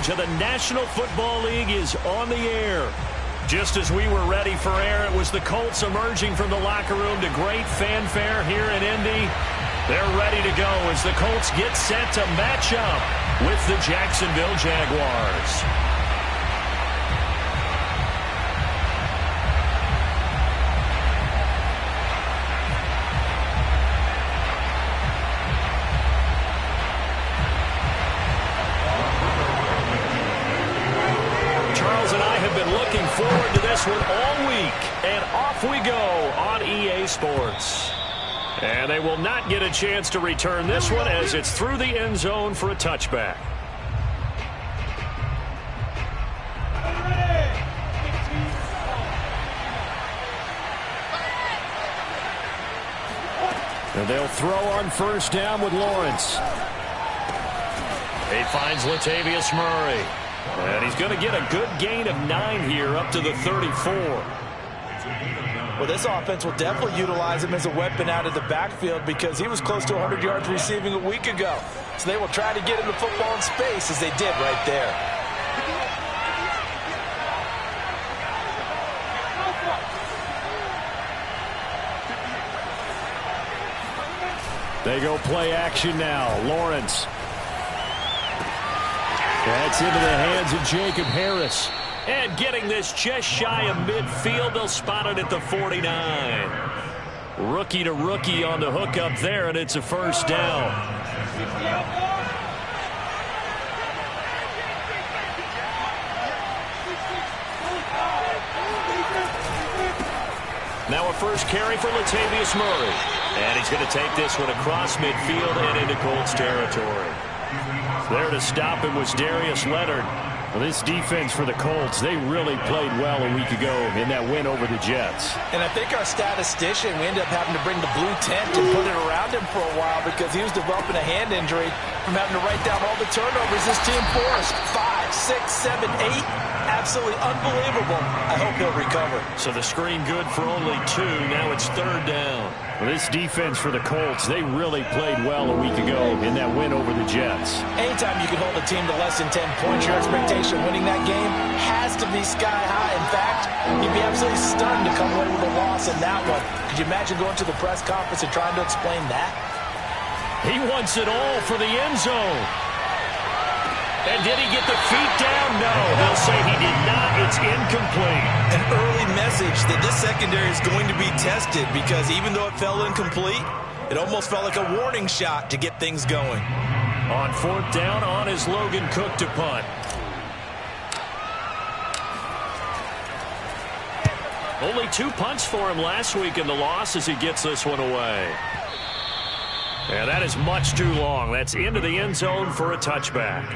coverage of the National Football League is on the air. Just as we were ready for air, it was the Colts emerging from the locker room to great fanfare here in Indy. They're ready to go as the Colts get set to match up with the Jacksonville Jaguars. Forward to this one all week, and off we go on EA Sports. And they will not get a chance to return this one as it's through the end zone for a touchback. And they'll throw on first down with Lawrence. He finds Latavius Murray. And he's going to get a good gain of 9 here up to the 34. Well, this offense will definitely utilize him as a weapon out of the backfield because he was close to 100 yards receiving a week ago. So they will try to get him the football in space as they did right there. They go play action now. Lawrence. That's into the hands of Jacob Harris. And getting this just shy of midfield, they'll spot it at the 49. Rookie to rookie on the hookup there, and it's a first down. Now a first carry for Latavius Murray. And he's going to take this one across midfield and into Colts territory. There to stop him was Darius Leonard. Well, this defense for the Colts, they really played well a week ago in that win over the Jets. And I think our statistician, we ended up having to bring the blue tent and put it around him for a while because he was developing a hand injury from having to write down all the turnovers this team forced. 5, 6, 7, 8. Absolutely unbelievable. I hope he'll recover. So the screen good for only 2. Now it's third down. Well, this defense for the Colts, they really played well a week ago in that win over the Jets. Anytime you can hold a team to less than 10 points, your expectation of winning that game has to be sky high. In fact, you'd be absolutely stunned to come away with a loss in that one. Could you imagine going to the press conference and trying to explain that? He wants it all for the end zone. And did he get the feet down? No, they'll say he did not. It's incomplete. An early message that this secondary is going to be tested because even though it fell incomplete, it almost felt like a warning shot to get things going. On fourth down, on is Logan Cook to punt. Only 2 punts for him last week in the loss as he gets this one away. And that is much too long. That's into the end zone for a touchback.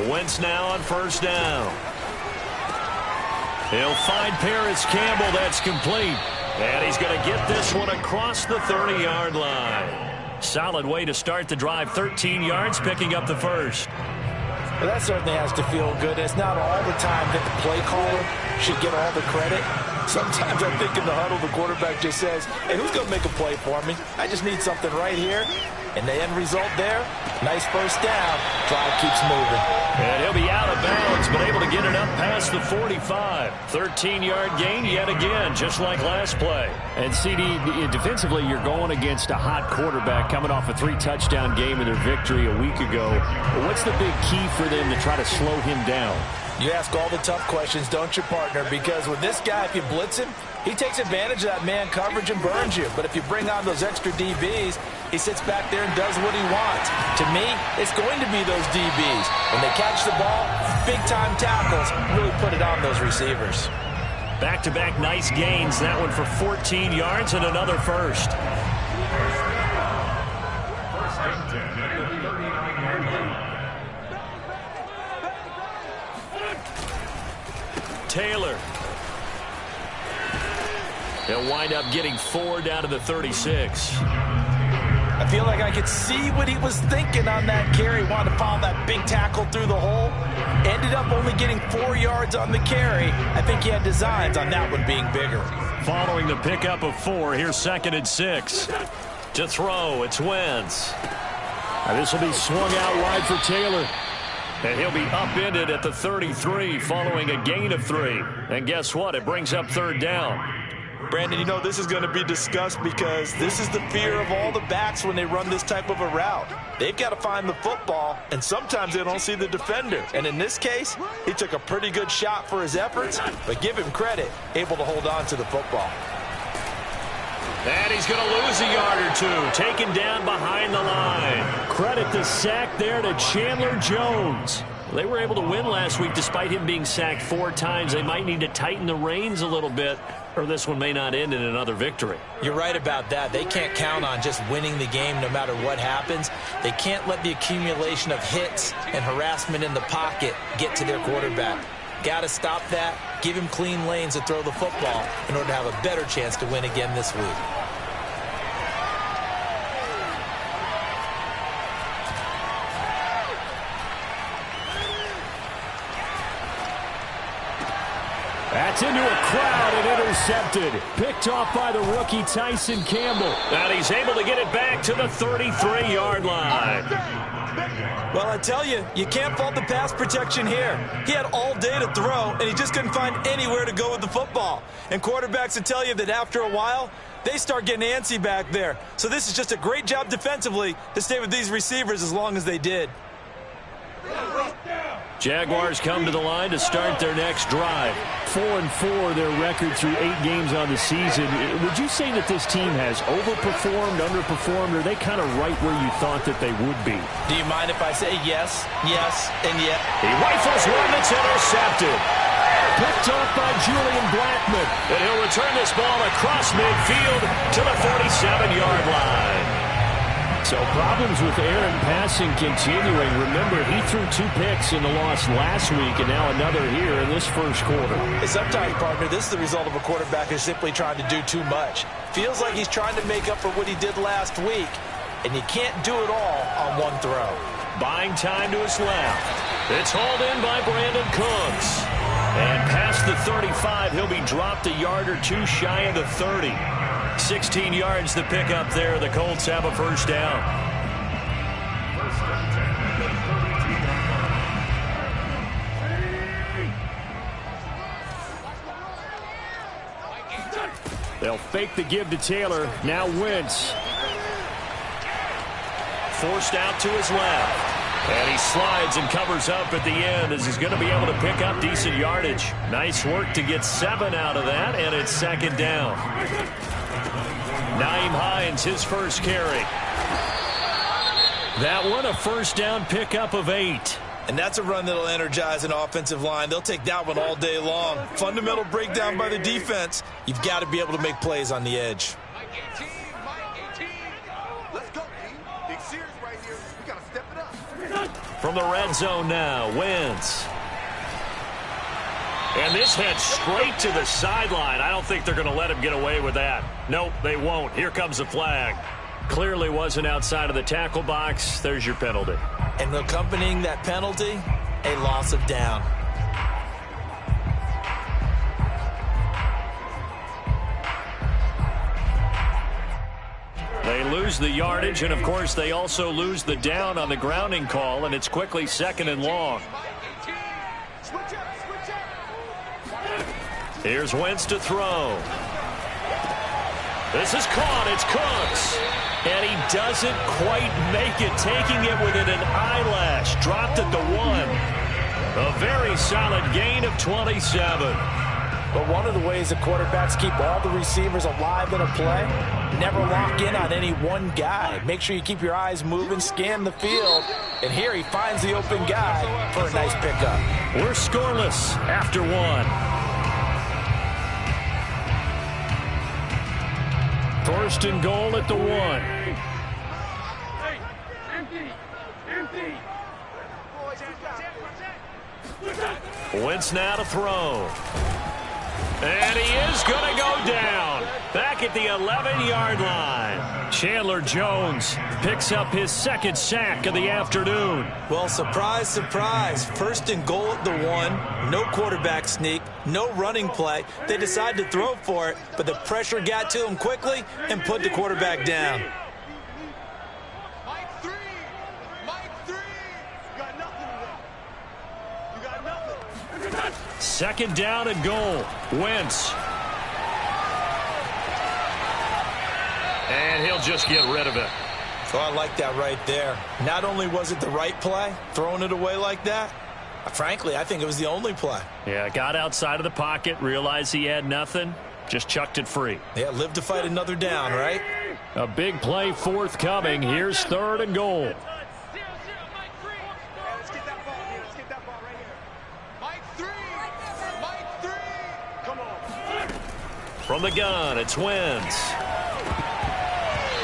Wentz now on first down. He'll find Paris Campbell. That's complete. And he's going to get this one across the 30-yard line. Solid way to start the drive. 13 yards, picking up the first. Well, that certainly has to feel good. It's not all the time that the play caller should get all the credit. Sometimes I think in the huddle, the quarterback just says, hey, who's going to make a play for me? I just need something right here. And the end result there, nice first down. Drive keeps moving. And he'll be out of bounds, but able to get it up past the 45. 13-yard gain yet again, just like last play. And, CD, defensively, you're going against a hot quarterback coming off a 3-touchdown game in their victory a week ago. What's the big key for them to try to slow him down? You ask all the tough questions, don't you, partner? Because with this guy, if you blitz him, he takes advantage of that man coverage and burns you. But if you bring on those extra DBs, he sits back there and does what he wants. To me, it's going to be those DBs. When they catch the ball, big-time tackles really put it on those receivers. Back-to-back nice gains. That one for 14 yards and another first. Taylor. He'll wind up getting 4 down to the 36. I I feel like I could see what he was thinking on that carry. Wanted to follow that big tackle through the hole. Ended up only getting 4 yards on the carry. I think he had designs on that one being bigger. Following the pickup of 4, here's 2nd and 6. To throw, it's Wentz. This will be swung out wide for Taylor. And he'll be upended at the 33 following a gain of 3. And guess what? It brings up 3rd down. Brandon, you know this is going to be discussed because this is the fear of all the backs when they run this type of a route. They've got to find the football, and sometimes they don't see the defender. And in this case, he took a pretty good shot for his efforts, but give him credit, able to hold on to the football. And he's going to lose a yard or 2, taken down behind the line. Credit the sack there to Chandler Jones. They were able to win last week despite him being sacked 4 times. They might need to tighten the reins a little bit, or this one may not end in another victory. You're right about that. They can't count on just winning the game no matter what happens. They can't let the accumulation of hits and harassment in the pocket get to their quarterback. Got to stop that, give him clean lanes to throw the football in order to have a better chance to win again this week. That's into a crowd and intercepted. Picked off by the rookie Tyson Campbell. And he's able to get it back to the 33-yard line. Well, I tell you, you can't fault the pass protection here. He had all day to throw, and he just couldn't find anywhere to go with the football. And quarterbacks will tell you that after a while, they start getting antsy back there. So this is just a great job defensively to stay with these receivers as long as they did. Jaguars come to the line to start their next drive. 4-4 their record through 8 games on the season. Would you say that this team has overperformed, underperformed, or are they kind of right where you thought that they would be? Do you mind if I say yes, yes, and yes? He rifles one that's intercepted. Picked off by Julian Blackmon. And he'll return this ball across midfield to the 47-yard line. So problems with Aaron passing continuing. Remember, he threw 2 picks in the loss last week and now another here in this first quarter. Hey, sometimes, partner, this is the result of a quarterback who's simply trying to do too much. Feels like he's trying to make up for what he did last week, and you can't do it all on one throw. Buying time to his left. It's hauled in by Brandon Cooks. And past the 35, he'll be dropped a yard or 2 shy of the 30. 16 yards to pick up there. The Colts have a first down. They'll fake the give to Taylor. Now Wentz. Forced out to his left. And he slides and covers up at the end as he's going to be able to pick up decent yardage. Nice work to get 7 out of that, and it's 2nd down. Nyheim Hines, his first carry. That one, a first down pickup of 8. And that's a run that'll energize an offensive line. They'll take that one all day long. Fundamental breakdown by the defense. You've got to be able to make plays on the edge. Let's go, team. Big series right here. We got to step it up. From the red zone now, Wentz. And this heads straight to the sideline. I don't think they're going to let him get away with that. Nope, they won't. Here comes the flag. Clearly wasn't outside of the tackle box. There's your penalty. And accompanying that penalty, a loss of down. They lose the yardage, and of course they also lose the down on the grounding call, and it's quickly 2nd and long. Here's Wentz to throw. This is caught. It's Cooks. And he doesn't quite make it, taking it within an eyelash. Dropped at the 1. A very solid gain of 27. But one of the ways the quarterbacks keep all the receivers alive in a play, never lock in on any one guy. Make sure you keep your eyes moving, scan the field. And here he finds the open guy for a nice pickup. We're scoreless after 1. First and goal at the 1. Wentz now to throw. And he is going to go down. back at the 11-yard line. Chandler Jones picks up his second sack of the afternoon. Well, surprise, surprise. First and goal at the 1. No quarterback sneak. No running play. They decided to throw for it, but the pressure got to him quickly and put the quarterback down. Mike 3. Mike 3. You got nothing today. You got nothing. Second down and goal. Wentz. And he'll just get rid of it. Oh, I like that right there. Not only was it the right play, throwing it away like that, frankly, I think it was the only play. Yeah, got outside of the pocket, realized he had nothing, just chucked it free. Yeah, live to fight another down, right? A big play forthcoming. Here's third and goal. Let's get that ball here. Let's get that ball right here. Mike 3. Mike 3. Come on. From the gun, it's Wentz.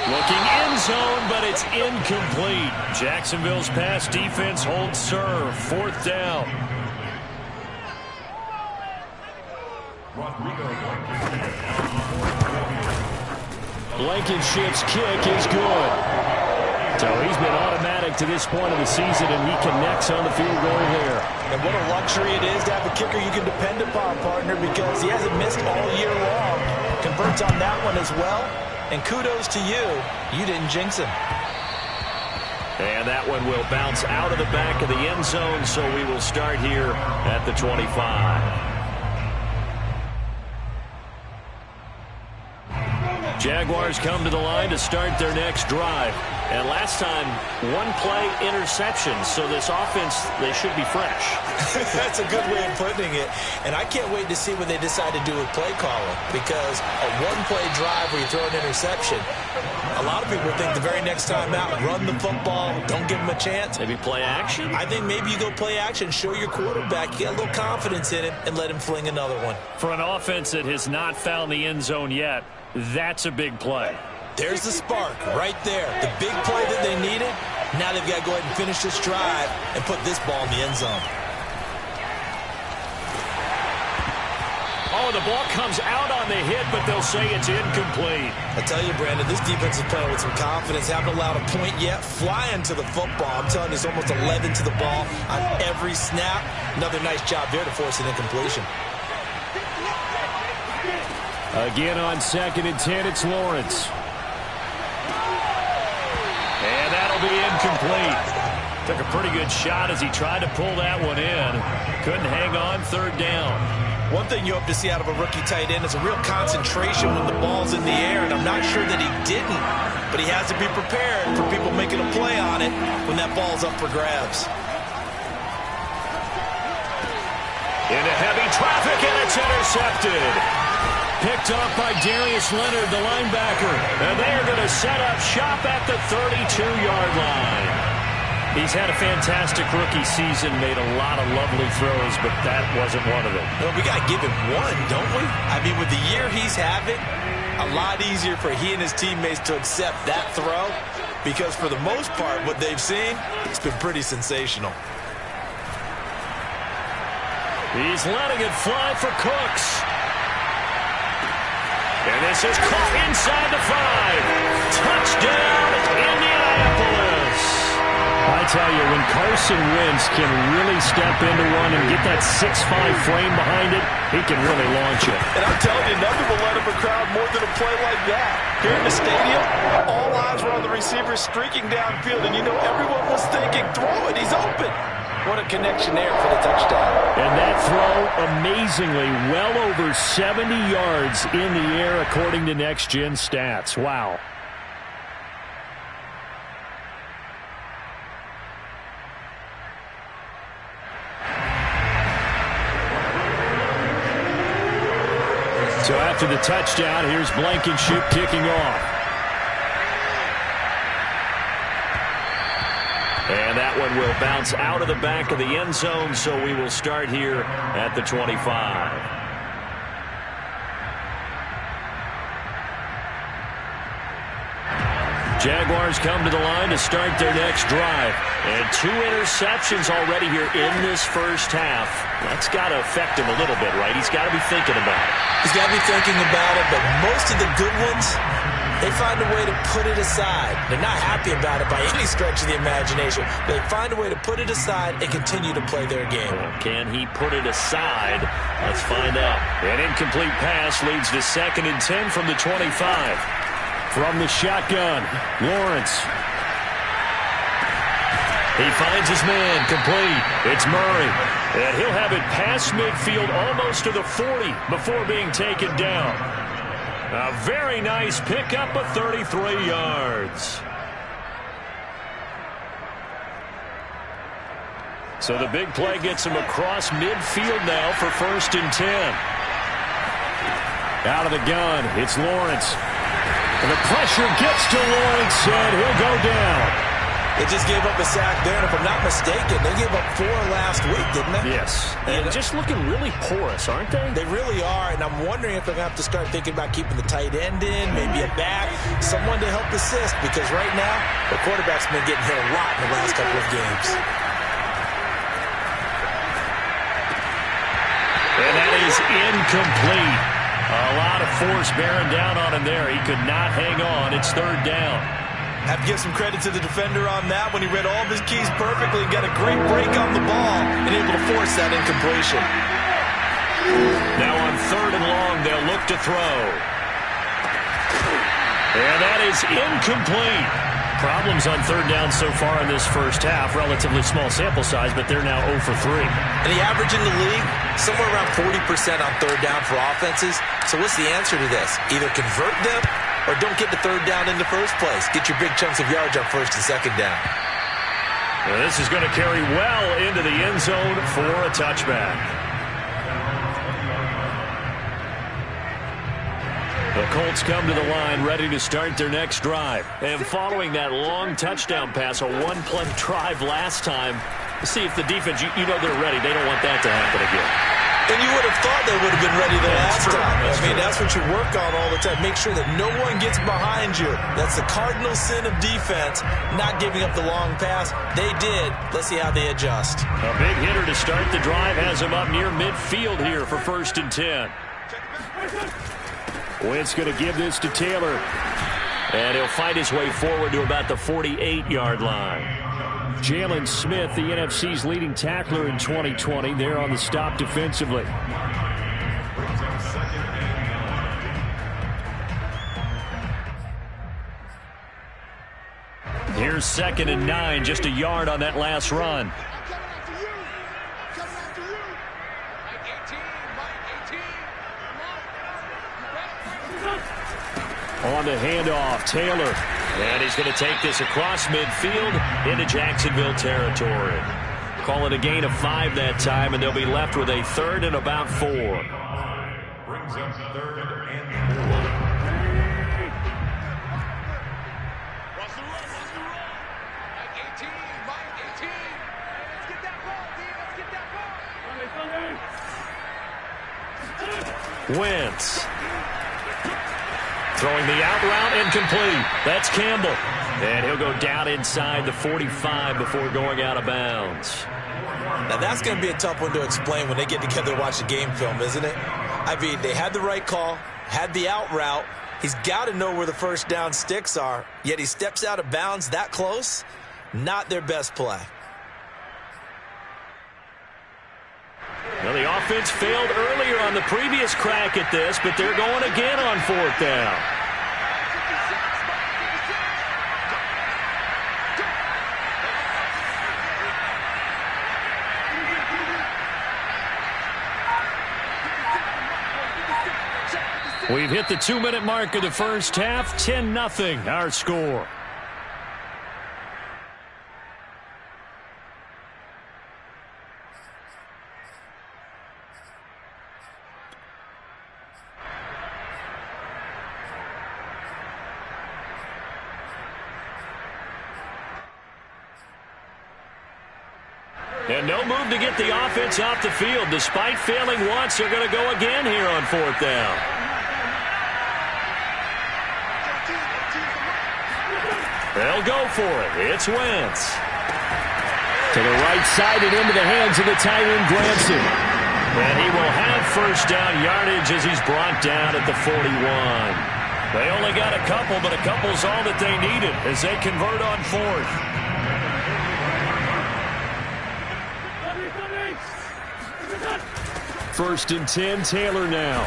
Looking end zone, but it's incomplete. Jacksonville's pass defense holds serve. Fourth down. Blankenship's kick is good. So he's been automatic to this point of the season, and he connects on the field goal there. And what a luxury it is to have a kicker you can depend upon, partner, because he hasn't missed all year long. Converts on that one as well. And kudos to you. You didn't jinx him. And that one will bounce out of the back of the end zone, so we will start here at the 25. Jaguars come to the line to start their next drive. And last time, one-play interception, so this offense, they should be fresh. That's a good way of putting it. And I can't wait to see what they decide to do with play calling, because a one-play drive where you throw an interception, a lot of people think the very next time out, run the football, don't give them a chance. Maybe play action? I think maybe you go play action, show your quarterback, get a little confidence in him, and let him fling another one. For an offense that has not found the end zone yet, that's a big play. There's the spark right there. The big play that they needed. Now they've got to go ahead and finish this drive and put this ball in the end zone. Oh, the ball comes out on the hit, but they'll say it's incomplete. I tell you, Brandon, this defense is playing with some confidence. Haven't allowed a point yet. Flying to the football. I'm telling you, it's almost 11 to the ball on every snap. Another nice job there to force an incompletion. Again on 2nd and 10, it's Lawrence. And that'll be incomplete. Took a pretty good shot as he tried to pull that one in. Couldn't hang on. 3rd down. One thing you hope to see out of a rookie tight end is a real concentration when the ball's in the air, and I'm not sure that he didn't, but he has to be prepared for people making a play on it when that ball's up for grabs. Into heavy traffic, and it's intercepted. Picked up by Darius Leonard, the linebacker. And they're going to set up shop at the 32-yard line. He's had a fantastic rookie season, made a lot of lovely throws, but that wasn't one of them. Well, we got to give him one, don't we? I mean, with the year he's having, a lot easier for he and his teammates to accept that throw, because for the most part, what they've seen, it's been pretty sensational. He's letting it fly for Cooks. And this is caught inside the 5. Touchdown, Indianapolis. I tell you, when Carson Wentz can really step into one and get that 6'5" frame behind it, he can really launch it. And I'm telling you, nothing will let up a crowd more than a play like that. Here in the stadium, all eyes were on the receiver streaking downfield, and you know everyone was thinking, throw it, he's open. What a connection there for the touchdown. And that throw, amazingly, well over 70 yards in the air, according to Next Gen Stats. Wow. So after the touchdown, here's Blankenship kicking off. And that one will bounce out of the back of the end zone, so we will start here at the 25. Jaguars come to the line to start their next drive. And 2 interceptions already here in this first half. That's got to affect him a little bit, right? He's got to be thinking about it. He's got to be thinking about it, but most of the good ones, they find a way to put it aside. They're not happy about it by any stretch of the imagination. But they find a way to put it aside and continue to play their game. Can he put it aside? Let's find out. An incomplete pass leads to 2nd and 10 from the 25. From the shotgun, Lawrence. He finds his man, complete. It's Murray. And he'll have it past midfield almost to the 40 before being taken down. A very nice pickup of 33 yards. So the big play gets him across midfield now for 1st and 10. Out of the gun, it's Lawrence. And the pressure gets to Lawrence, and he'll go down. They just gave up a sack there, and if I'm not mistaken, they gave up 4 last week, didn't they? Yes. And just looking really porous, aren't they? They really are, and I'm wondering if they're going to have to start thinking about keeping the tight end in, maybe a back, someone to help assist, because right now, the quarterback's been getting hit a lot in the last couple of games. And that is incomplete. A lot of force bearing down on him there. He could not hang on. It's 3rd down. Have to give some credit to the defender on that when he read all of his keys perfectly and got a great break on the ball and able to force that incompletion. Now on 3rd and long, they'll look to throw. And that is incomplete. Problems on 3rd down so far in this first half. Relatively small sample size, but they're now 0 for 3. And the average in the league, somewhere around 40% on 3rd down for offenses. So what's the answer to this? Either convert them or don't get the 3rd down in the first place. Get your big chunks of yards on 1st and 2nd down. Well, this is going to carry well into the end zone for a touchback. The Colts come to the line ready to start their next drive. And following that long touchdown pass, a 1-play drive last time, see if the defense, you know they're ready. They don't want that to happen again. And you would have thought they would have been ready the last time. That's what you work on all the time. Make sure that no one gets behind you. That's the cardinal sin of defense, not giving up the long pass. They did. Let's see how they adjust. A big hitter to start the drive has him up near midfield here for 1st and 10. Wentz going to give this to Taylor. And he'll fight his way forward to about the 48-yard line. Jalen Smith, the NFC's leading tackler in 2020, there on the stop defensively. Here's 2nd and 9, just a yard on that last run. On the handoff, Taylor. And he's going to take this across midfield into Jacksonville territory. Call it a gain of 5 that time, and they'll be left with a 3rd and about 4. Brings up 3rd and 4. Watch the run, watch the run. Mike 18, Mike 18. Let's get that ball, D. Let's get that ball. Wentz. Throwing the out route, incomplete. That's Campbell. And he'll go down inside the 45 before going out of bounds. Now that's going to be a tough one to explain when they get together to watch the game film, isn't it? I mean, they had the right call, had the out route. He's got to know where the 1st down sticks are, yet he steps out of bounds that close. Not their best play. Well, the offense failed earlier on the previous crack at this, but they're going again on 4th down. We've hit the 2-minute mark of the first half. 10-0, our score. And no move to get the offense off the field. Despite failing once, they're going to go again here on 4th down. They'll go for it. It's Wentz. To the right side and into the hands of the tight end, Granson. And he will have first down yardage as he's brought down at the 41. They only got a couple, but a couple's all that they needed as they convert on fourth. First and 10, Taylor now.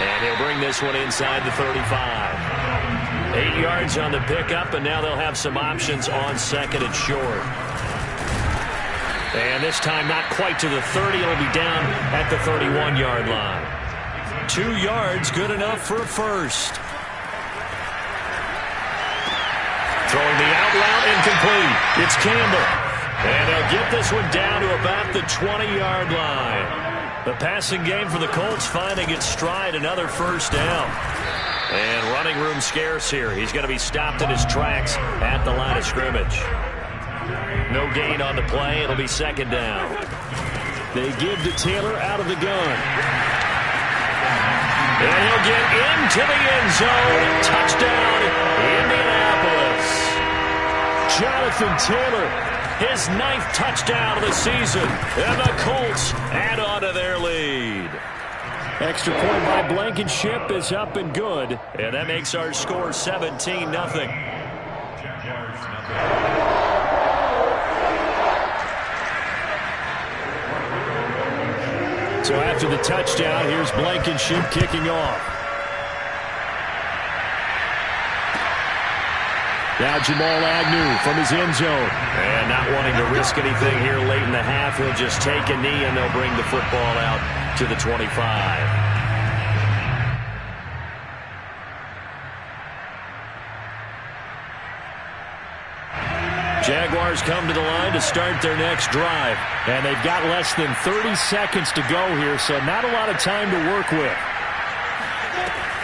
And he'll bring this one inside the 35. 8 yards on the pickup, and now they'll have some options on second and short. And this time not quite to the 30. It'll be down at the 31-yard line. 2 yards, good enough for a first. Throwing the out route, incomplete. It's Campbell. And they'll get this one down to about the 20-yard line. The passing game for the Colts finding its stride, another first down. And running room scarce here. He's going to be stopped in his tracks at the line of scrimmage. No gain on the play. It'll be second down. They give to Taylor out of the gun. And he'll get into the end zone. Touchdown, Indianapolis. Jonathan Taylor, his 9th touchdown of the season. And the Colts add on to their lead. Extra point by Blankenship is up and good. And that makes our score 17-0. So after the touchdown, here's Blankenship kicking off. Now Jamal Agnew from his end zone. And not wanting to risk anything here late in the half, he'll just take a knee and they'll bring the football out to the 25. Jaguars come to the line to start their next drive. And they've got less than 30 seconds to go here, so not a lot of time to work with.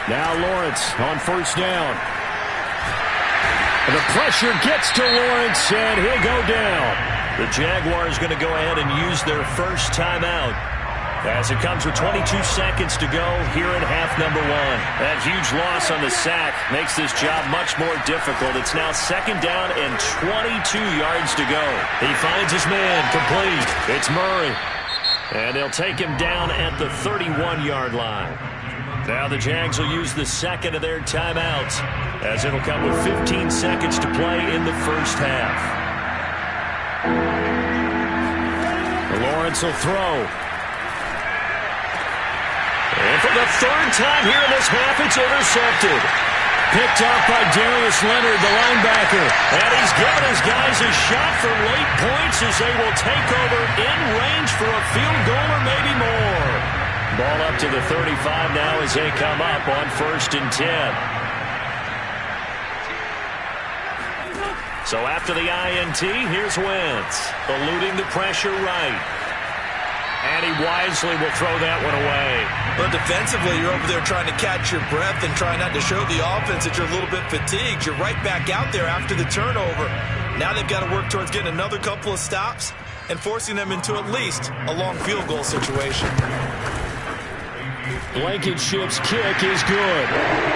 Now Lawrence on first down. The pressure gets to Lawrence, and he'll go down. The Jaguars going to go ahead and use their first timeout as it comes with 22 seconds to go here in half number 1. That huge loss on the sack makes this job much more difficult. It's now second down and 22 yards to go. He finds his man complete. It's Murray. And they'll take him down at the 31-yard line. Now the Jags will use the second of their timeouts as it'll come with 15 seconds to play in the first half. Lawrence will throw. And for the third time here in this half, it's intercepted. Picked off by Darius Leonard, the linebacker. And he's given his guys a shot for late points as they will take over in range for a field goal or maybe more. Ball up to the 35 now as they come up on first and 10. So after the INT, here's Wentz, eluding the pressure right. And he wisely will throw that one away. But defensively, you're over there trying to catch your breath and try not to show the offense that you're a little bit fatigued. You're right back out there after the turnover. Now they've got to work towards getting another couple of stops and forcing them into at least a long field goal situation. Blankenship's kick is good.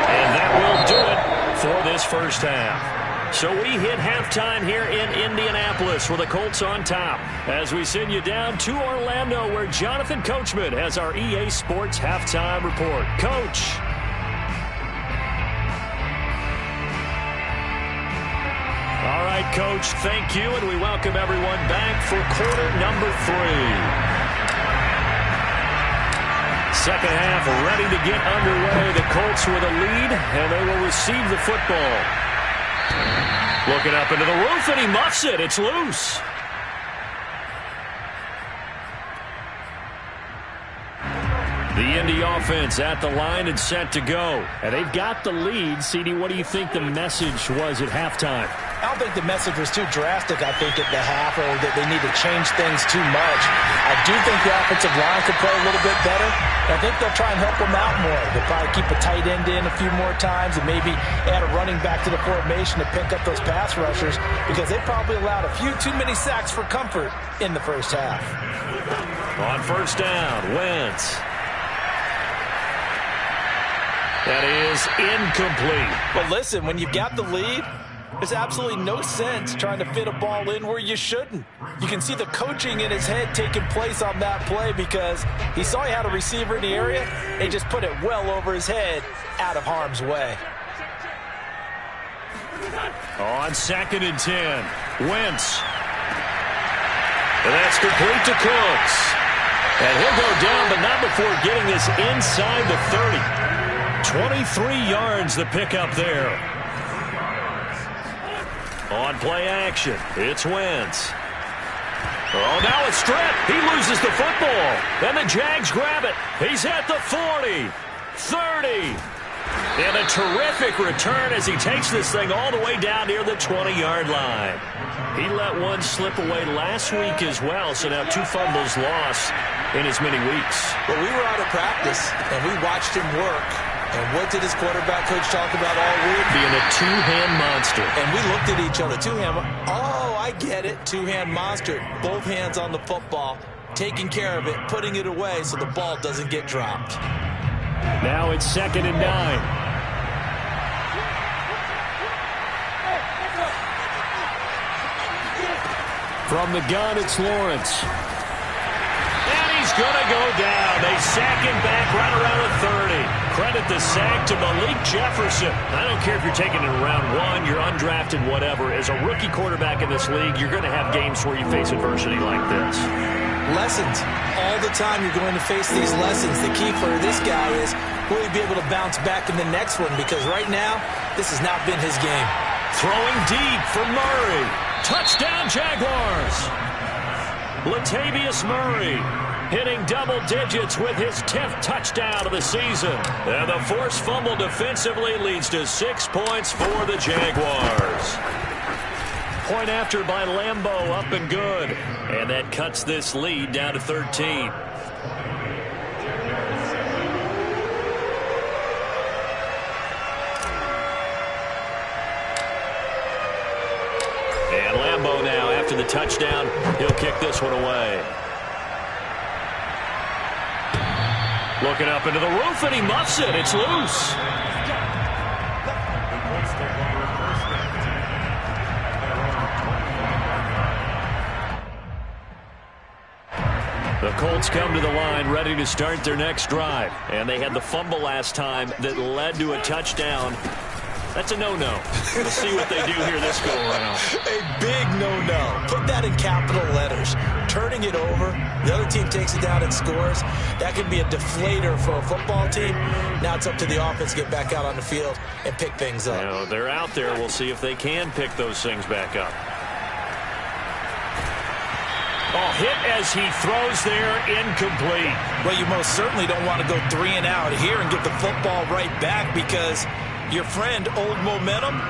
And that will do it for this first half. So we hit halftime here in Indianapolis with the Colts on top as we send you down to Orlando where Jonathan Coachman has our EA Sports halftime report. Coach. All right, Coach, thank you, and we welcome everyone back for quarter number 3. Second half ready to get underway. The Colts with a lead, and they will receive the football. Looking up into the roof, and he muffs it. It's loose. The Indy offense at the line and set to go. And they've got the lead. CD, what do you think the message was at halftime? I don't think the message was too drastic, I think, at the half, or that they need to change things too much. I do think the offensive line could play a little bit better. I think they'll try and help them out more. They'll probably keep a tight end in a few more times and maybe add a running back to the formation to pick up those pass rushers because they probably allowed a few too many sacks for comfort in the first half. On first down, Wentz. That is incomplete. But listen, when you've got the lead, There's absolutely no sense trying to fit a ball in where you shouldn't. You can see the coaching in his head taking place on that play because he saw he had a receiver in the area and just put it well over his head out of harm's way. On 2nd and 10, Wentz. And that's complete to Cooks. And he'll go down, but not before getting this inside the 30. 23 yards the pickup there. On play action, it's Wentz. Oh, now it's stripped. He loses the football. And the Jags grab it. He's at the 40, 30. And a terrific return as he takes this thing all the way down near the 20-yard line. He let one slip away last week as well, so now 2 fumbles lost in as many weeks. Well, we were out of practice, and we watched him work. And what did his quarterback coach talk about all week? Being a two-hand monster. And we looked at each other. Oh, I get it. Two-hand monster. Both hands on the football, taking care of it, putting it away so the ball doesn't get dropped. Now it's 2nd and 9. From the gun, it's Lawrence. And he's going to go down. They sack him back right around the 30. Credit the sack to Malik Jefferson. I don't care if you're taking it in round 1, you're undrafted, whatever. As a rookie quarterback in this league, you're going to have games where you face adversity like this. Lessons. All the time you're going to face these lessons. The key for this guy is, will he be able to bounce back in the next one? Because right now, this has not been his game. Throwing deep for Murray. Touchdown, Jaguars. Latavius Murray hitting double digits with his 10th touchdown of the season. And the forced fumble defensively leads to 6 points for the Jaguars. Point after by Lambeau, up and good. And that cuts this lead down to 13. And Lambeau now, after the touchdown, he'll kick this one away. Looking up into the roof, and he muffs it. It's loose. The Colts come to the line ready to start their next drive. And they had the fumble last time that led to a touchdown. That's a no-no. We'll see what they do here this go-around. A big no-no. Put that in capital letters. Turning it over, the other team takes it down and scores. That could be a deflator for a football team. Now it's up to the offense to get back out on the field and pick things up. Now, they're out there. We'll see if they can pick those things back up. Oh, hit as he throws there, incomplete. Well, you most certainly don't want to go 3 and out here and get the football right back because your friend, Old Momentum,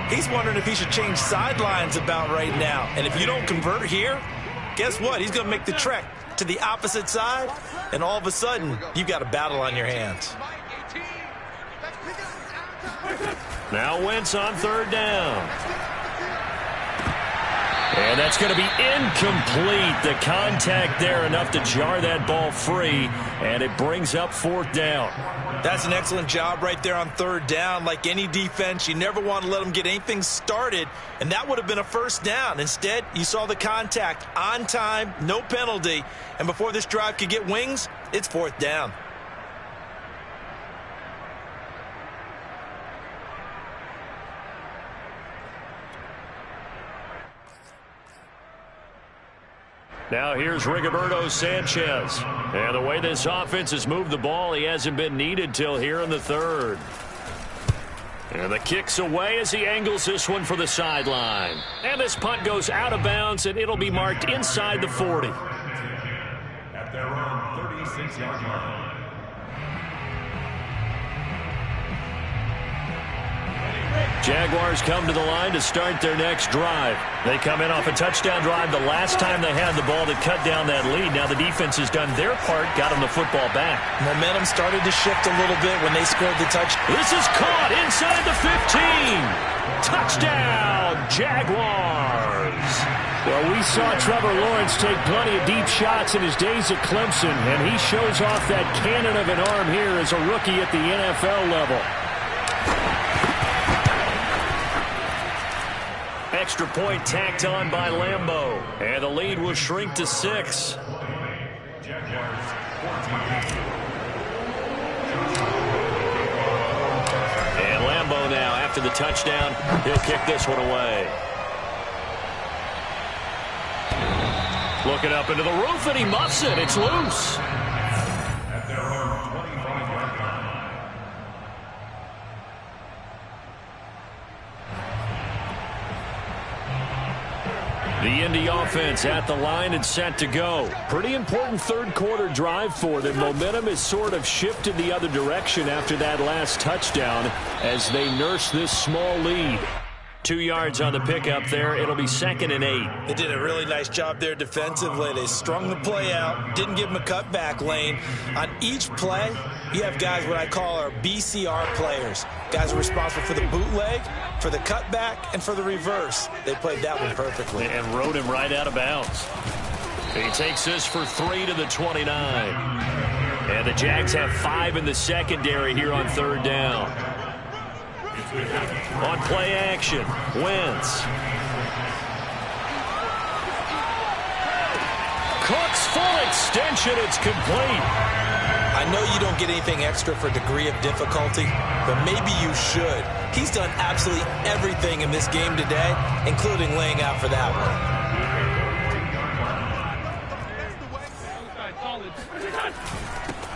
he's wondering if he should change sidelines about right now. And if you don't convert here, guess what? He's going to make the trek to the opposite side, and all of a sudden, you've got a battle on your hands. Now Wentz on 3rd down. And that's going to be incomplete. The contact there enough to jar that ball free, and it brings up 4th down. That's an excellent job right there on 3rd down. Like any defense, you never want to let them get anything started, and that would have been a 1st down. Instead, you saw the contact on time, no penalty, and before this drive could get wings, it's 4th down. Now here's Rigoberto Sanchez. And the way this offense has moved the ball, he hasn't been needed till here in the 3rd. And the kick's away as he angles this one for the sideline. And this punt goes out of bounds, and it'll be marked inside the 40. At their own 36-yard line. Jaguars come to the line to start their next drive. They come in off a touchdown drive the last time they had the ball that cut down that lead. Now the defense has done their part, got them the football back. Momentum started to shift a little bit when they scored the touchdown. This is caught inside the 15. Touchdown, Jaguars. Well, we saw Trevor Lawrence take plenty of deep shots in his days at Clemson, and he shows off that cannon of an arm here as a rookie at the NFL level. extra point tacked on by Lambeau. And the lead will shrink to 6. And Lambeau now, after the touchdown, he'll kick this one away. Looking up into the roof, and he muffs it. It's loose. The Indy offense at the line and set to go. Pretty important third quarter drive for them. Momentum has sort of shifted the other direction after that last touchdown as they nurse this small lead. 2 yards on the pickup there. It'll be 2nd and 8. They did a really nice job there defensively. They strung the play out, didn't give him a cutback lane. On each play, you have guys what I call our BCR players. Guys are responsible for the bootleg, for the cutback, and for the reverse. They played that one perfectly. And rode him right out of bounds. He takes this for 3 to the 29. And the Jags have 5 in the secondary here on 3rd down. On play action, Wentz. Cook's full extension, it's complete. I know you don't get anything extra for degree of difficulty, but maybe you should. He's done absolutely everything in this game today, including laying out for that one.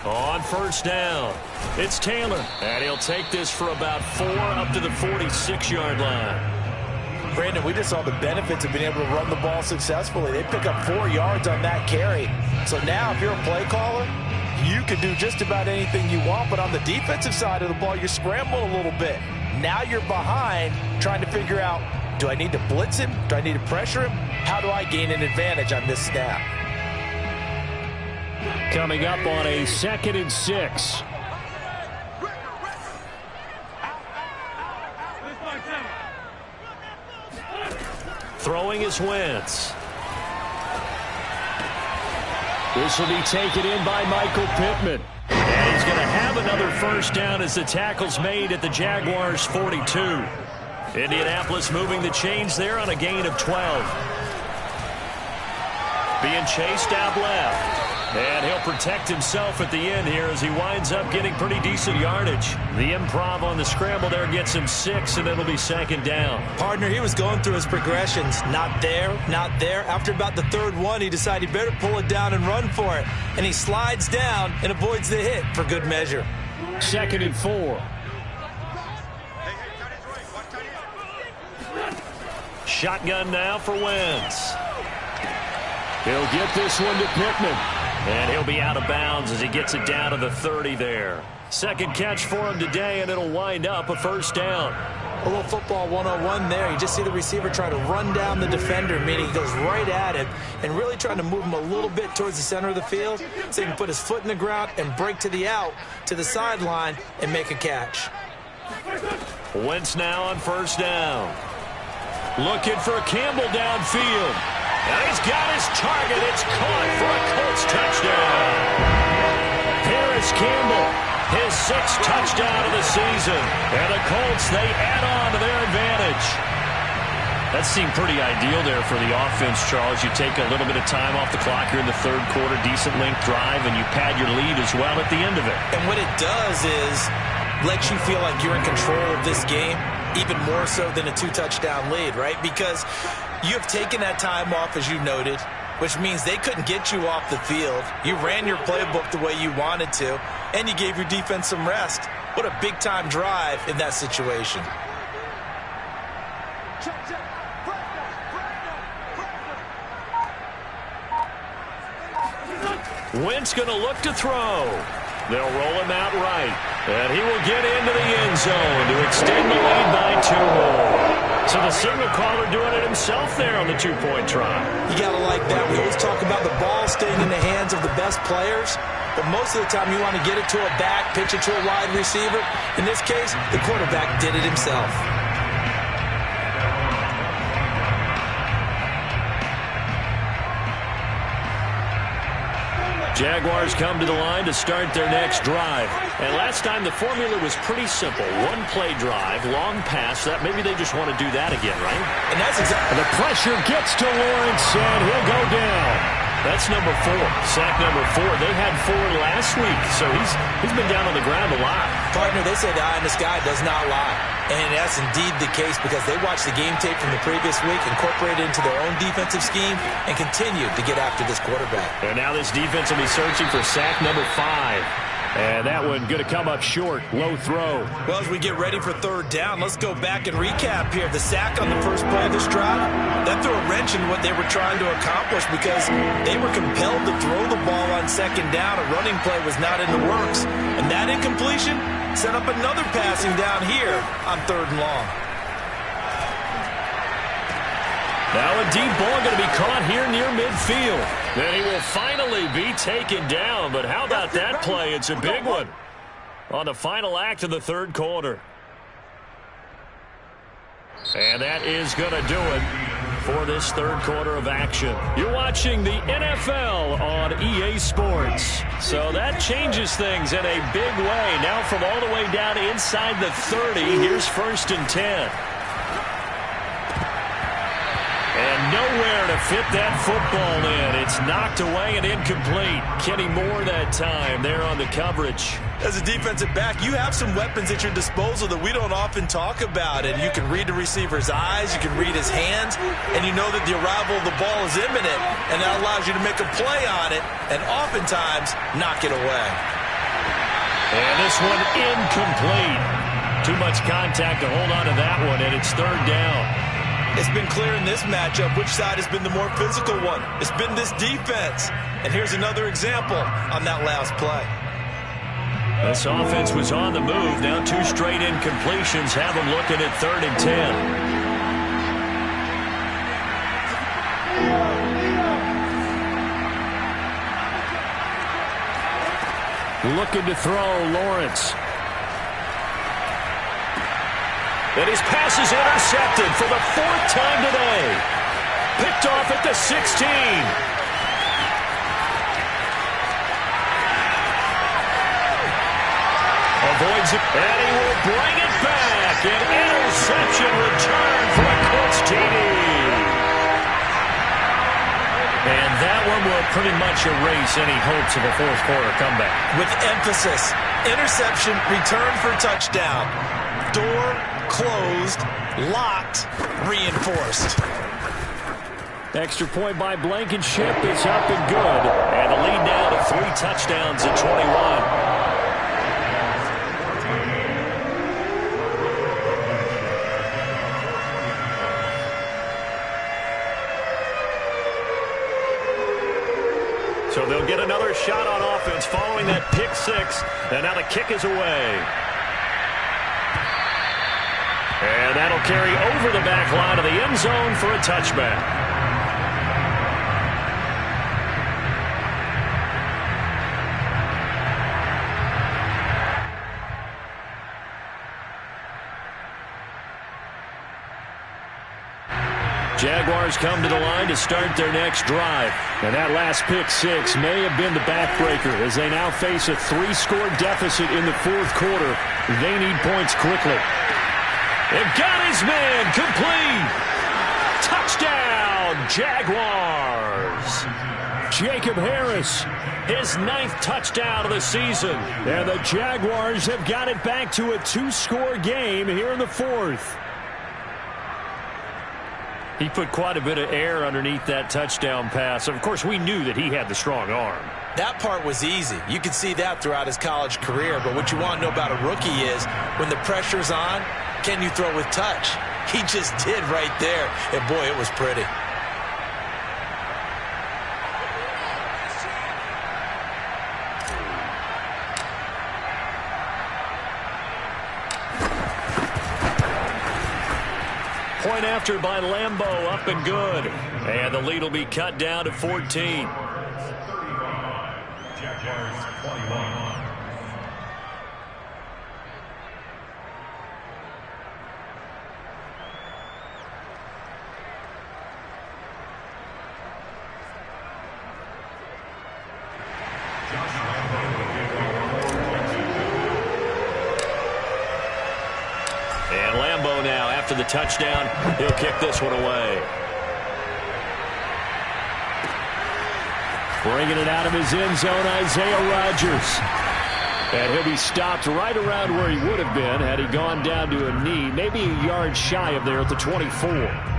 On 1st down, it's Taylor, and he'll take this for about 4 up to the 46-yard line. Brandon, we just saw the benefits of being able to run the ball successfully. They pick up 4 yards on that carry. So now if you're a play caller, you can do just about anything you want, but on the defensive side of the ball, you're scrambling a little bit. Now you're behind trying to figure out, do I need to blitz him? Do I need to pressure him? How do I gain an advantage on this snap? Coming up on a 2nd and 6. Throwing is Wentz. This will be taken in by Michael Pittman. And he's going to have another 1st down as the tackle's made at the Jaguars' 42. Indianapolis moving the chains there on a gain of 12. Being chased out left. And he'll protect himself at the end here as he winds up getting pretty decent yardage. The improv on the scramble there gets him 6, and it'll be 2nd down. Partner, he was going through his progressions. Not there, not there. After about the 3rd one, he decided he better pull it down and run for it. And he slides down and avoids the hit for good measure. 2nd and 4. Shotgun now for Wentz. He'll get this one to Pittman. And he'll be out of bounds as he gets it down to the 30 there. 2nd catch for him today, and it'll wind up a 1st down. A little football 101 there. You just see the receiver try to run down the defender, meaning he goes right at him and really trying to move him a little bit towards the center of the field so he can put his foot in the ground and break to the out, to the sideline, and make a catch. Wentz now on 1st down. Looking for Campbell downfield. And he's got his target. It's caught for a Colts touchdown. Paris Campbell, his 6th touchdown of the season. And the Colts, they add on to their advantage. That seemed pretty ideal there for the offense, Charles. You take a little bit of time off the clock here in the 3rd quarter, decent length drive, and you pad your lead as well at the end of it. And what it does is lets you feel like you're in control of this game, even more so than a 2-touchdown lead, right? Because you have taken that time off, as you noted, which means they couldn't get you off the field. You ran your playbook the way you wanted to, and you gave your defense some rest. What a big-time drive in that situation. Wentz going to look to throw. They'll roll him out right. And he will get into the end zone to extend the lead by 2 more. So the signal caller doing it himself there on the 2-point try. You got to like that. We always talk about the ball staying in the hands of the best players. But most of the time you want to get it to a back, pitch it to a wide receiver. In this case, the quarterback did it himself. Jaguars come to the line to start their next drive. And last time the formula was pretty simple. One play drive, long pass. That maybe they just want to do that again, right? And that's exactly. The pressure gets to Lawrence, and he'll go down. That's number 4. Sack number 4. They had 4 last week, so he's been down on the ground a lot. Partner, they say the eye in the sky does not lie. And that's indeed the case because they watched the game tape from the previous week, incorporated it into their own defensive scheme, and continued to get after this quarterback. And now this defense will be searching for sack number 5. And that one going to come up short. Low throw. Well, as we get ready for third down, let's go back and recap here. The sack on the first play of this drive, that threw a wrench in what they were trying to accomplish because they were compelled to throw the ball on second down. A running play was not in the works. And that incompletion set up another passing down here on third and long. Now a deep ball going to be caught here near midfield. Then he will finally be taken down. But how about that play? It's a big one on the final act of the third quarter. And that is going to do it for this third quarter of action. You're watching the NFL on EA Sports. So that changes things in a big way. Now from all the way down inside the 30, here's 1st and 10. And nowhere to fit that football in. It's knocked away and incomplete. Kenny Moore that time there on the coverage. As a defensive back, you have some weapons at your disposal that we don't often talk about. And you can read the receiver's eyes, you can read his hands, and you know that the arrival of the ball is imminent. And that allows you to make a play on it and oftentimes knock it away. And this one incomplete. Too much contact to hold on to that one, and it's third down. It's been clear in this matchup which side has been the more physical one. It's been this defense. And here's another example on that last play. This offense was on the move. Now 2 straight incompletions have them looking at 3rd and 10. Looking to throw, Lawrence. And his pass is intercepted for the 4th time today. Picked off at the 16. Avoids it, and he will bring it back. An interception return for a Colts TD. And that one will pretty much erase any hopes of a fourth quarter comeback. With emphasis, interception, return for touchdown. Door closed, locked, reinforced. Extra point by Blankenship is up and good. And the lead now to 3 touchdowns at 21. So they'll get another shot on offense following that pick 6. And now the kick is away. And that'll carry over the back line of the end zone for a touchback. Jaguars come to the line to start their next drive. And that last pick 6 may have been the backbreaker as they now face a 3-score deficit in the fourth quarter. They need points quickly. They've got his man complete. Touchdown, Jaguars. Jacob Harris, his 9th touchdown of the season. And the Jaguars have got it back to a 2-score game here in the fourth. He put quite a bit of air underneath that touchdown pass. Of course, we knew that he had the strong arm. That part was easy. You could see that throughout his college career. But what you want to know about a rookie is when the pressure's on, can you throw with touch? He just did right there. And, boy, it was pretty. Point after by Lambeau, up and good. And the lead will be cut down to 14. after the touchdown. He'll kick this one away. Bringing it out of his end zone, Isaiah Rodgers. And he'll be stopped right around where he would have been had he gone down to a knee, maybe a yard shy of there at the 24.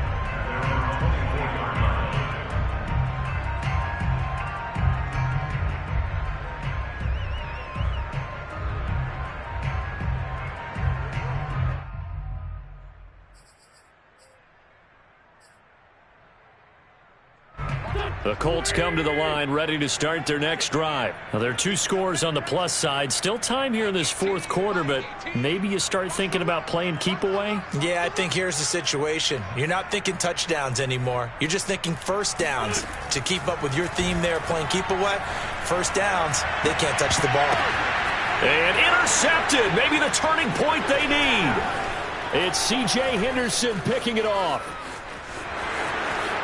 The Colts come to the line ready to start their next drive. Now, there are 2 scores on the plus side. Still time here in this fourth quarter, but maybe you start thinking about playing keep away? Yeah, I think here's the situation. You're not thinking touchdowns anymore. You're just thinking first downs. To keep up with your theme there, playing keep away, first downs, they can't touch the ball. And intercepted. Maybe the turning point they need. It's C.J. Henderson picking it off.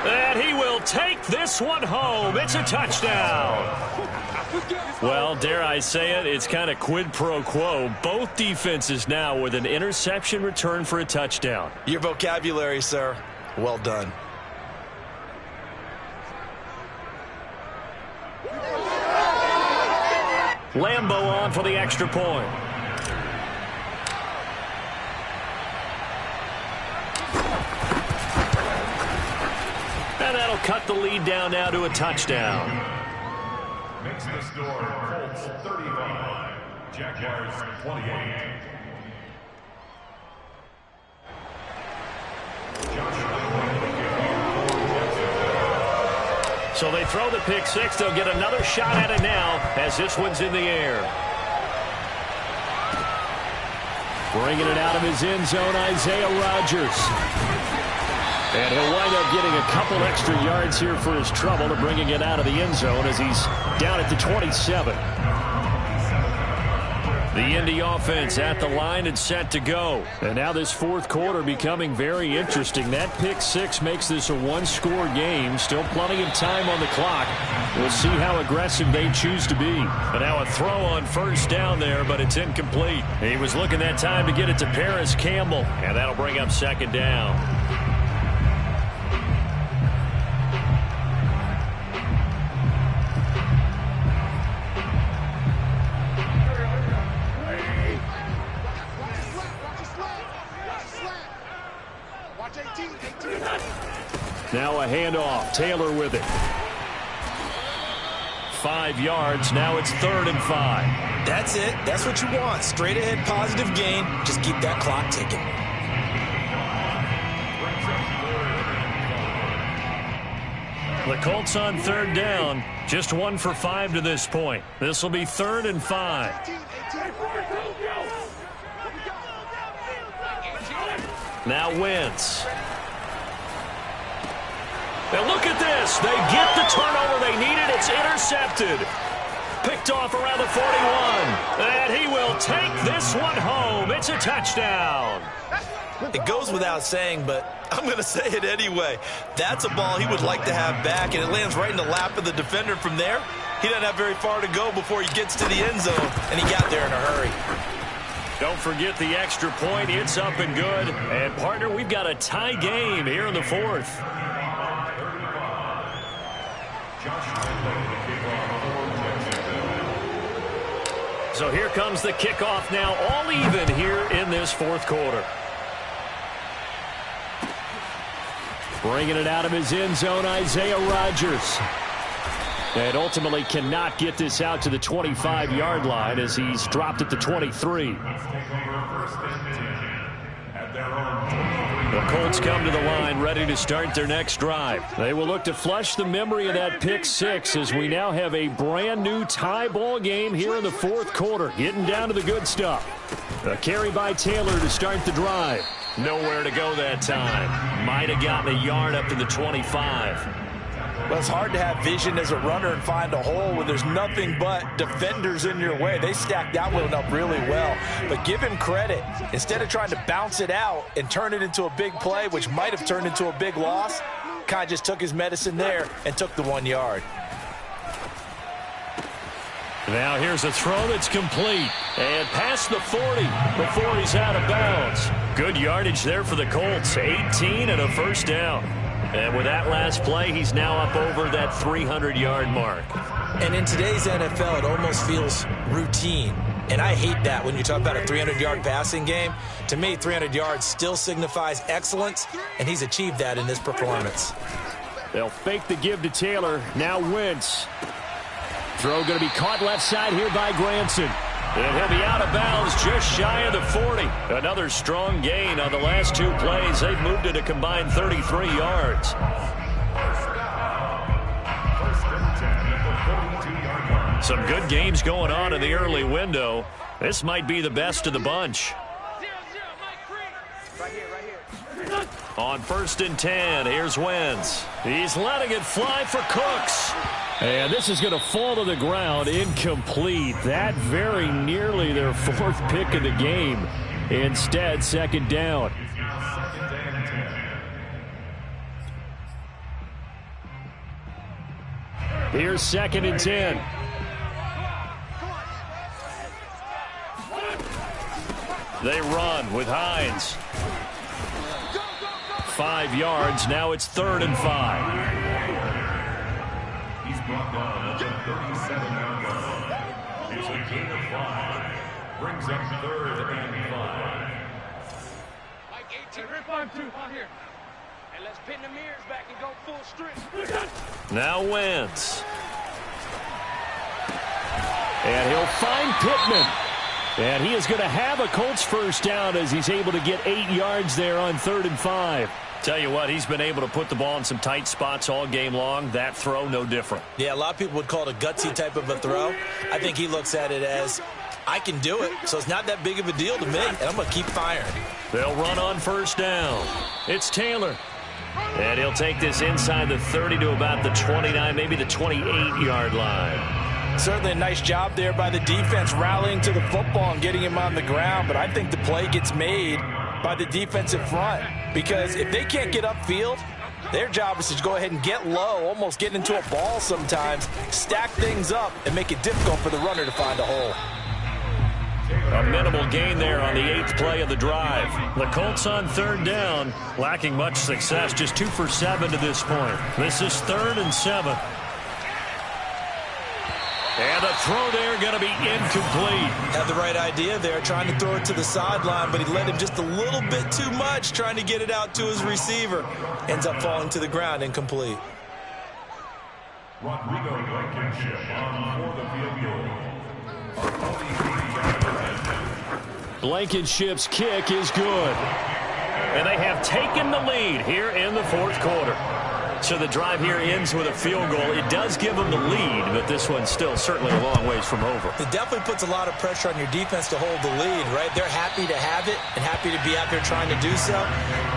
And he will take this one home. It's a touchdown. Well, dare I say it, it's kind of quid pro quo. Both defenses now with an interception return for a touchdown. Your vocabulary, sir. Well done. Lambo on for the extra point. And that'll cut the lead down now to a touchdown. Makes the score Colts 35, Jaguars 28. So they throw the pick six. They'll get another shot at it now as this one's in the air. Bringing it out of his end zone, Isaiah Rodgers. And he'll wind up getting a couple extra yards here for his trouble to bringing it out of the end zone as he's down at the 27. The Indy offense at the line and set to go. And now this fourth quarter becoming very interesting. That pick six makes this a one-score game. Still plenty of time on the clock. We'll see how aggressive they choose to be. And now a throw on first down there, but it's incomplete. He was looking that time to get it to Paris Campbell. And that'll bring up second down. Now a handoff. Taylor with it. 5 yards. Now it's 3rd and 5. That's it. That's what you want. Straight ahead, positive gain. Just keep that clock ticking. The Colts on 3rd down. Just 1 for 5 to this point. This will be 3rd and 5. Now Wentz. And look at this. They get the turnover they needed. It's intercepted. Picked off around the 41. And he will take this one home. It's a touchdown. It goes without saying, but I'm going to say it anyway. That's a ball he would like to have back, and it lands right in the lap of the defender from there. He doesn't have very far to go before he gets to the end zone, and he got there in a hurry. Don't forget the extra point. It's up and good. And, partner, we've got a tie game here in the 4th. So here comes the kickoff now, all even here in this 4th quarter. Bringing it out of his end zone, Isaiah Rodgers. And ultimately cannot get this out to the 25-yard line as he's dropped at the 23. The Colts come to the line ready to start their next drive. They will look to flush the memory of that pick six as we now have a brand new tie ball game here in the 4th quarter. Getting down to the good stuff. A carry by Taylor to start the drive. Nowhere to go that time. Might have gotten a yard up to the 25. Well, it's hard to have vision as a runner and find a hole when there's nothing but defenders in your way. They stacked that one up really well. But give him credit. Instead of trying to bounce it out and turn it into a big play, which might have turned into a big loss, kind of just took his medicine there and took the 1 yard. Now here's a throw that's complete. And past the 40 before he's out of bounds. Good yardage there for the Colts. 18 and a first down. And with that last play, he's now up over that 300-yard mark. And in today's NFL, it almost feels routine. And I hate that when you talk about a 300-yard passing game. To me, 300 yards still signifies excellence, and he's achieved that in this performance. They'll fake the give to Taylor. Now Wentz. Throw going to be caught left side here by Granson. And he'll be out of bounds just shy of the 40. Another strong gain on the last two plays. They've moved it a combined 33 yards. Some good games going on in the early window. This might be the best of the bunch. On 1st and 10, here's Wentz. He's letting it fly for Cooks. And this is going to fall to the ground, incomplete. That very nearly their 4th pick of the game. Instead, 2nd down. Here's 2nd and 10. They run with Hines. 5 yards. Now it's 3rd and 5. He's brought down at the 37-yard line. It's a gain of 5. Brings up 3rd and 5. Like 18, rip on 2 on here. And let's pin the mirrors back and go full strip. Now Wentz. And he'll find Pittman. And he is going to have a Colts first down as he's able to get 8 yards there on 3rd and 5. Tell you what, he's been able to put the ball in some tight spots all game long. That throw, no different. Yeah, a lot of people would call it a gutsy type of a throw. I think he looks at it as, I can do it, so it's not that big of a deal to me, and I'm going to keep firing. They'll run on 1st down. It's Taylor. And he'll take this inside the 30 to about the 29, maybe the 28-yard line. Certainly a nice job there by the defense rallying to the football and getting him on the ground, but I think the play gets made by the defensive front, because if they can't get upfield, their job is to go ahead and get low, almost get into a ball sometimes, stack things up, and make it difficult for the runner to find a hole. A minimal gain there on the 8th play of the drive. The Colts on 3rd down, lacking much success, just 2 for 7 to this point. This is 3rd and 7. And the throw there going to be incomplete. Had the right idea there, trying to throw it to the sideline, but he led him just a little bit too much, trying to get it out to his receiver. Ends up falling to the ground, incomplete. Rodrigo Blankenship on for the field goal. Blankenship's kick is good. And they have taken the lead here in the 4th quarter. So the drive here ends with a field goal. It does give them the lead, but this one's still certainly a long ways from over. It definitely puts a lot of pressure on your defense to hold the lead, right? They're happy to have it and happy to be out there trying to do so.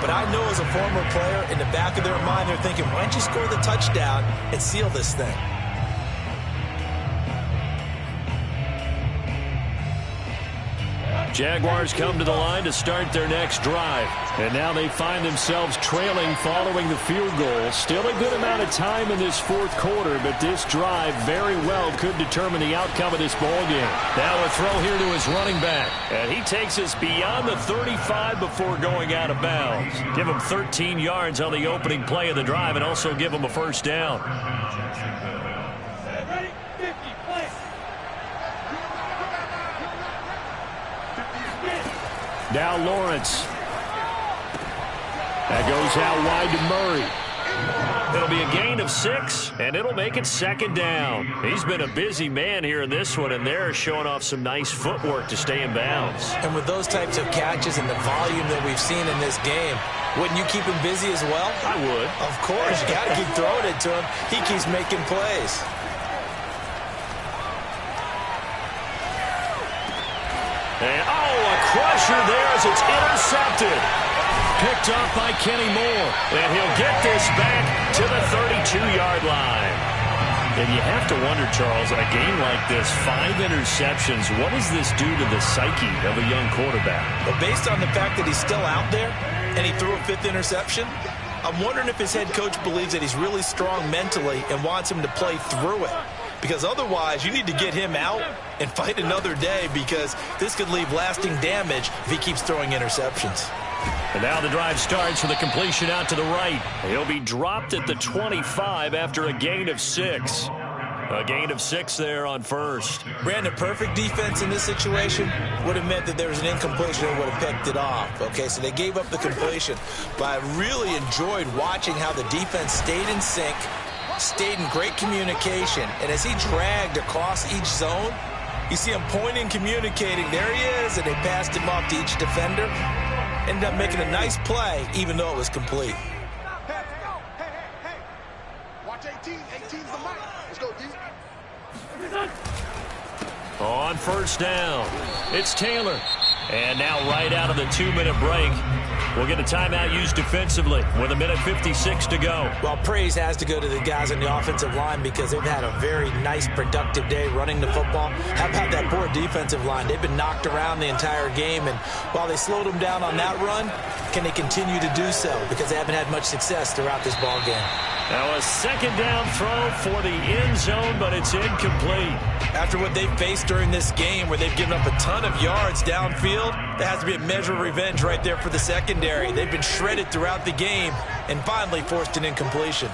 But I know as a former player, in the back of their mind, they're thinking, why don't you score the touchdown and seal this thing? Jaguars come to the line to start their next drive. And now they find themselves trailing following the field goal. Still a good amount of time in this 4th quarter, but this drive very well could determine the outcome of this ball game. Now a throw here to his running back. And he takes us beyond the 35 before going out of bounds. Give him 13 yards on the opening play of the drive and also give him a first down. Now Lawrence. That goes out wide to Murray. It'll be a gain of 6, and it'll make it 2nd down. He's been a busy man here in this one, and they're showing off some nice footwork to stay in bounds. And with those types of catches and the volume that we've seen in this game, wouldn't you keep him busy as well? I would. Of course. You got to keep throwing it to him. He keeps making plays. And, a crusher there as it's intercepted. Picked off by Kenny Moore. And he'll get this back to the 32-yard line. And you have to wonder, Charles, a game like this, 5 interceptions, what does this do to the psyche of a young quarterback? But based on the fact that he's still out there and he threw a 5th interception, I'm wondering if his head coach believes that he's really strong mentally and wants him to play through it. because otherwise you need to get him out and fight another day, because this could leave lasting damage if he keeps throwing interceptions. And now the drive starts with a completion out to the right. He'll be dropped at the 25 after a gain of 6. A gain of 6 there on first. Brandon, perfect defense in this situation would have meant that there was an incompletion and would have picked it off. Okay, so they gave up the completion. But I really enjoyed watching how the defense stayed in sync, stayed in great communication. And as he dragged across each zone, you see him pointing, communicating. There he is, and they passed him off to each defender. Ended up making a nice play, even though it was complete. Hey. Watch 18. 18's the mic. Let's go, D. On first down, it's Taylor. And now right out of the 2-minute break, we'll get a timeout used defensively with 1:56 to go. Well, praise has to go to the guys on the offensive line, because they've had a very nice, productive day running the football. How about that poor defensive line? They've been knocked around the entire game, and while they slowed them down on that run, can they continue to do so? Because they haven't had much success throughout this ball game. Now a second down throw for the end zone, but it's incomplete. After what they faced during this game, where they've given up a ton of yards downfield, there has to be a measure of revenge right there for the secondary. They've been shredded throughout the game and finally forced an incompletion.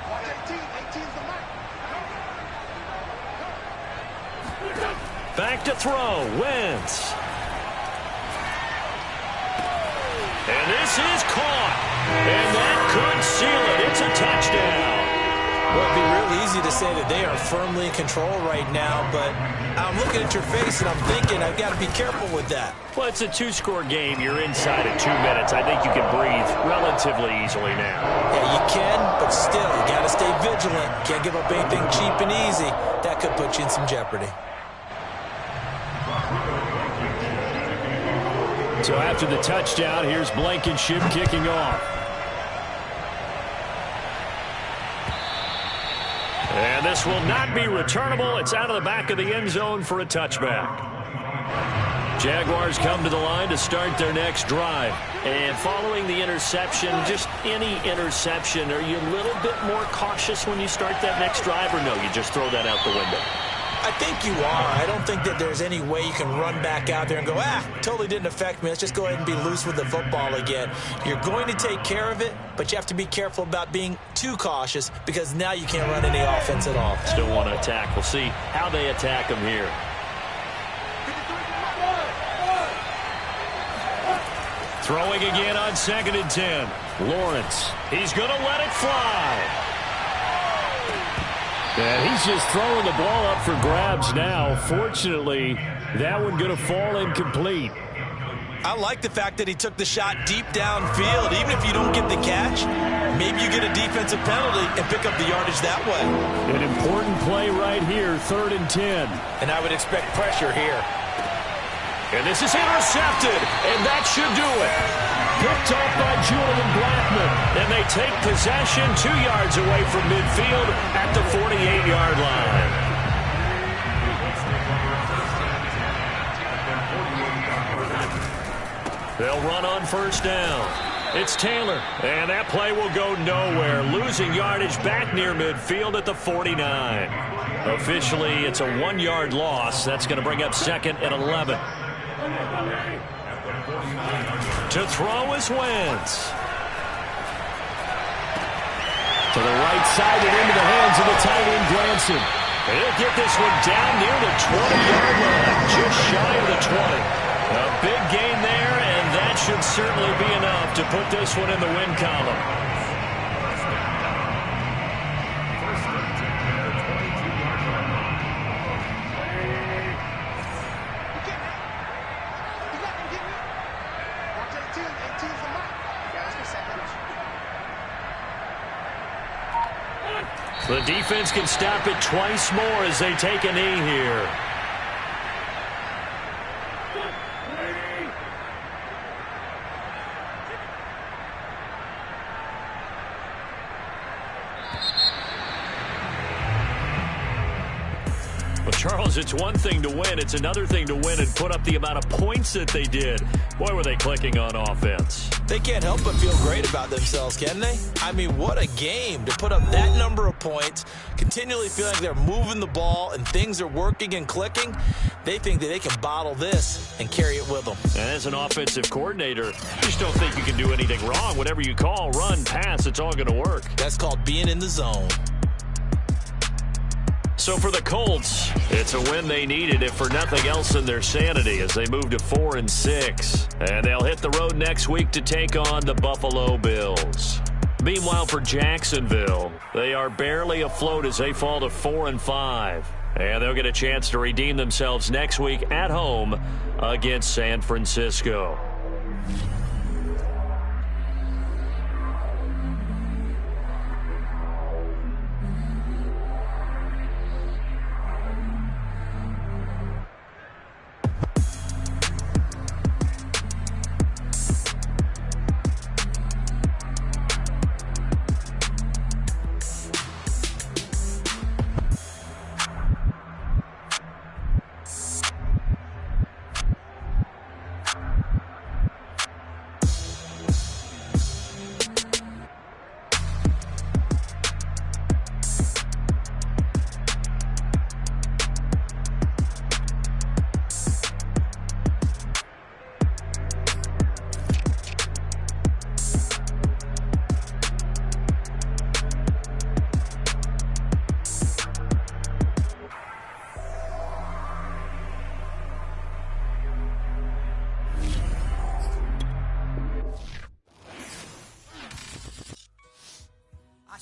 Watch 18. 18's the mic. Back to throw, Wentz. And this is caught. And that could seal it. It's a touchdown. Well, it'd be real easy to say that they are firmly in control right now, but I'm looking at your face and I'm thinking I've got to be careful with that. Well, it's a 2-score game. You're inside at 2 minutes. I think you can breathe relatively easily now. Yeah, you can, but still, you got to stay vigilant. Can't give up anything cheap and easy. That could put you in some jeopardy. So after the touchdown, here's Blankenship kicking off. And this will not be returnable. It's out of the back of the end zone for a touchback. Jaguars come to the line to start their next drive. And following the interception, just any interception, are you a little bit more cautious when you start that next drive, or no, you just throw that out the window? I think you are. I don't think that there's any way you can run back out there and go, totally didn't affect me. Let's just go ahead and be loose with the football again. You're going to take care of it, but you have to be careful about being too cautious, because now you can't run any offense at all. Still want to attack. We'll see how they attack them here. Throwing again on 2nd and 10. Lawrence. He's going to let it fly. And he's just throwing the ball up for grabs now. Fortunately, that one going to fall incomplete. I like the fact that he took the shot deep downfield. Even if you don't get the catch, maybe you get a defensive penalty and pick up the yardage that way. An important play right here, 3rd and 10. And I would expect pressure here. And this is intercepted, and that should do it. Picked off by Julian Blackmon. And they take possession 2 yards away from midfield at the 48-yard line. They'll run on first down. It's Taylor, and that play will go nowhere, losing yardage back near midfield at the 49. Officially, it's a 1-yard loss. That's going to bring up 2nd and 11. To throw is Wentz. To the right side and into the hands of the tight end, Granson. He'll get this one down near the 20-yard line, just shy of the 20. A big gain there, and that should certainly be enough to put this one in the win column. The defense can stop it twice more as they take a knee here. Charles, it's one thing to win. It's another thing to win and put up the amount of points that they did. Boy, were they clicking on offense. They can't help but feel great about themselves, can they? I mean, what a game to put up that number of points, continually feeling like they're moving the ball and things are working and clicking. They think that they can bottle this and carry it with them. And as an offensive coordinator, you just don't think you can do anything wrong. Whatever you call, run, pass, it's all going to work. That's called being in the zone. So for the Colts, it's a win they needed, if for nothing else than their sanity, as they move to 4-6. And they'll hit the road next week to take on the Buffalo Bills. Meanwhile, for Jacksonville, they are barely afloat as they fall to 4-5. And they'll get a chance to redeem themselves next week at home against San Francisco.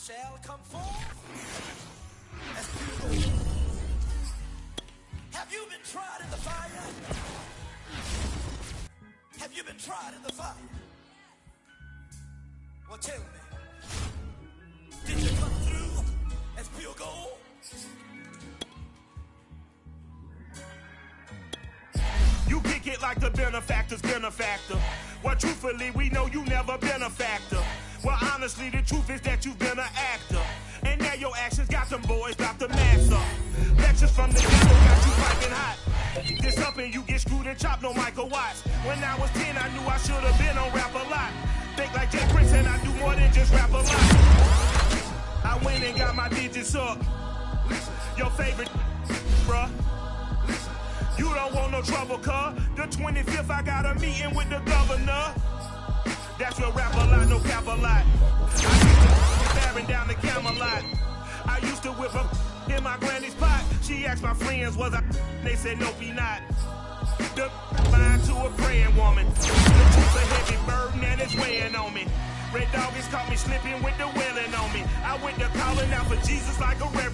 Shall come forth as pure. Have you been tried in the fire? Have you been tried in the fire? Well, tell me, did you come through as pure gold? You kick it like the benefactor's benefactor. Well, truthfully, we know you never been a factor. Well, honestly, the truth is that you've been an actor. And now your actions got them boys about to mass up. Lectures from the devil got you piping hot. This up and you get screwed and chopped, no Michael Watts. When I was 10, I knew I should have been on Rap a Lot. Think like Jay Prince and I do more than just rap a lot. I went and got my digits up. Your favorite, bruh. You don't want no trouble, cuz. The 25th, I got a meeting with the governor. That's your Rap a Lot, no cap a lot. I used to be staring down the Camelot. I used to whip up in my granny's pot. She asked my friends, was I? They said, nope, he not. The line to a praying woman. The truth's a heavy burden and it's weighing on me. Red Dog has caught me slipping with the wailing on me. I went to calling out for Jesus like a reverend.